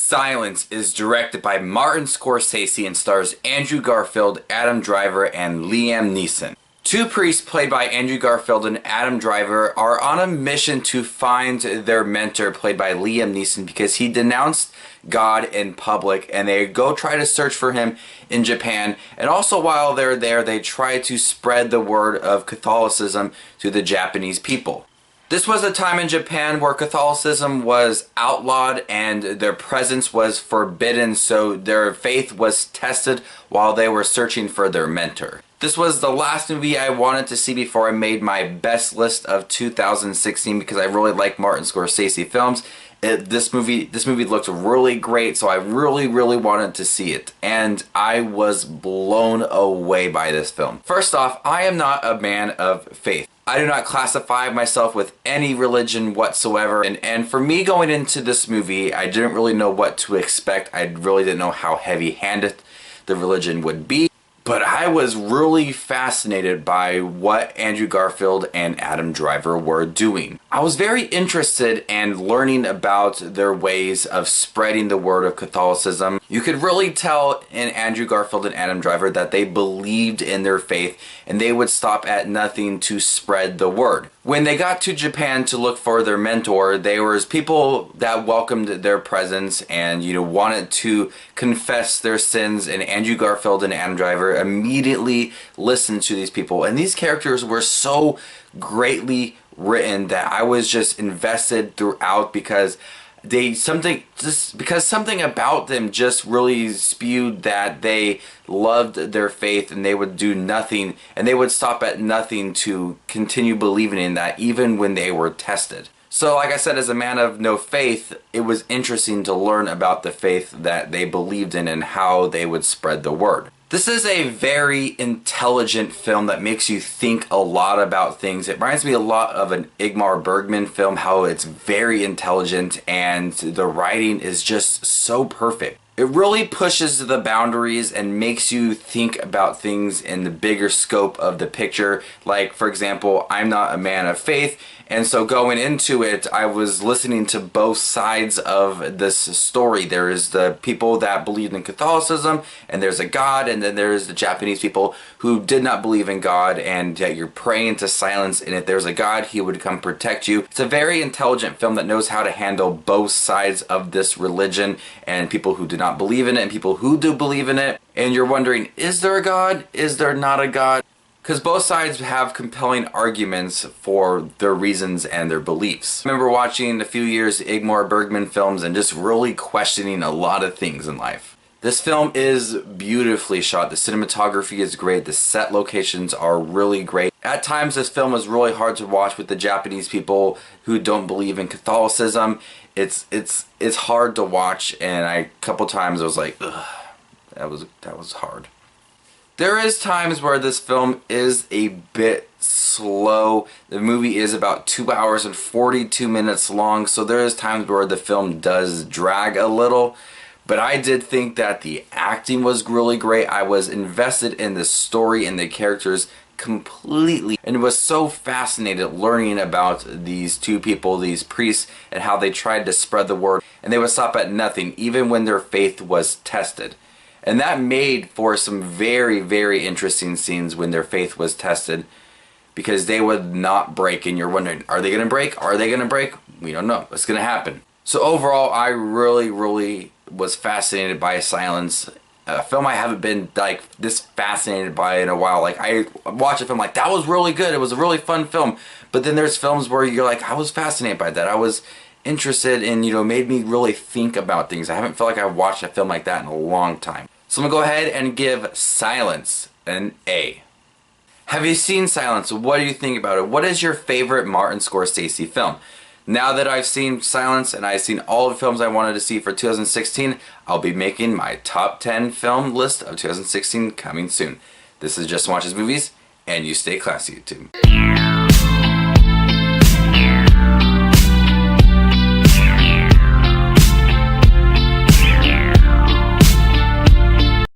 Silence is directed by Martin Scorses and stars Andrew Garfield, Adam Driver, and Liam Neeson. Two priests played by Andrew Garfield and Adam Driver are on a mission to find their mentor played by Liam Neeson because he denounced God in public, and they go try to search for him in Japan. And also while they're there, they try to spread the word of Catholicism to the Japanese people. This was a time in Japan where Catholicism was outlawed and their presence was forbidden, so their faith was tested while they were searching for their mentor. This was the last movie I wanted to see before I made my best list of 2016 because I really like Martin Scorsese films. This movie looked really great, so I really wanted to see it, and I was blown away by this film. First off, I am not a man of faith. I do not classify myself with any religion whatsoever, and for me going into this movie, I didn't really know what to expect. I really didn't know how heavy-handed the religion would be. But I was really fascinated by what Andrew Garfield and Adam Driver were doing. I was very interested in learning about their ways of spreading the word of Catholicism. You could really tell in Andrew Garfield and Adam Driver that they believed in their faith and they would stop at nothing to spread the word. When they got to Japan to look for their mentor, there was people that welcomed their presence and wanted to confess their sins, and Andrew Garfield and Adam Driver immediately listened to these people, and these characters were so greatly written that I was just invested throughout because something about them just really spewed that they loved their faith and they would do nothing and they would stop at nothing to continue believing in that even when they were tested. So like I said, as a man of no faith, it was interesting to learn about the faith that they believed in and how they would spread the word. This is a very intelligent film that makes you think a lot about things. It reminds me a lot of an Ingmar Bergman film, how it's very intelligent and the writing is just so perfect. It really pushes the boundaries and makes you think about things in the bigger scope of the picture. Like, for example, I'm not a man of faith, and so going into it, I was listening to both sides of this story. There is the people that believed in Catholicism, and there's a God, and then there's the Japanese people who did not believe in God, and yet you're praying to silence, and if there's a God, he would come protect you. It's a very intelligent film that knows how to handle both sides of this religion, and people who do not believe in it, and people who do believe in it. And you're wondering, is there a God? Is there not a God? Because both sides have compelling arguments for their reasons and their beliefs. I remember watching a few years Ingmar Bergman films and just really questioning a lot of things in life. This film is beautifully shot. The cinematography is great. The set locations are really great. At times this film was really hard to watch with the Japanese people who don't believe in Catholicism. It's hard to watch, and a couple times I was like, ugh, that was hard. There is times where this film is a bit slow. The movie is about 2 hours and 42 minutes long, so there is times where the film does drag a little. But I did think that the acting was really great. I was invested in the story and the characters completely, and was so fascinated learning about these two people, these priests, and how they tried to spread the word, and they would stop at nothing even when their faith was tested. And that made for some very interesting scenes when their faith was tested, because they would not break, and you're wondering, are they gonna break? Are they gonna break? We don't know. It's gonna happen. So overall, I really was fascinated by Silence. A film I haven't been like this fascinated by in a while. Like, I watch a film like, that was really good, it was a really fun film. But then there's films where you're like, I was fascinated by that. I was interested in, made me really think about things. I haven't felt like I've watched a film like that in a long time. So I'm gonna go ahead and give Silence an A. Have you seen Silence? What do you think about it? What is your favorite Martin Scorsese film? Now that I've seen Silence and I've seen all the films I wanted to see for 2016, I'll be making my top 10 film list of 2016 coming soon. This is Justin Watches Movies, and you stay classy, YouTube.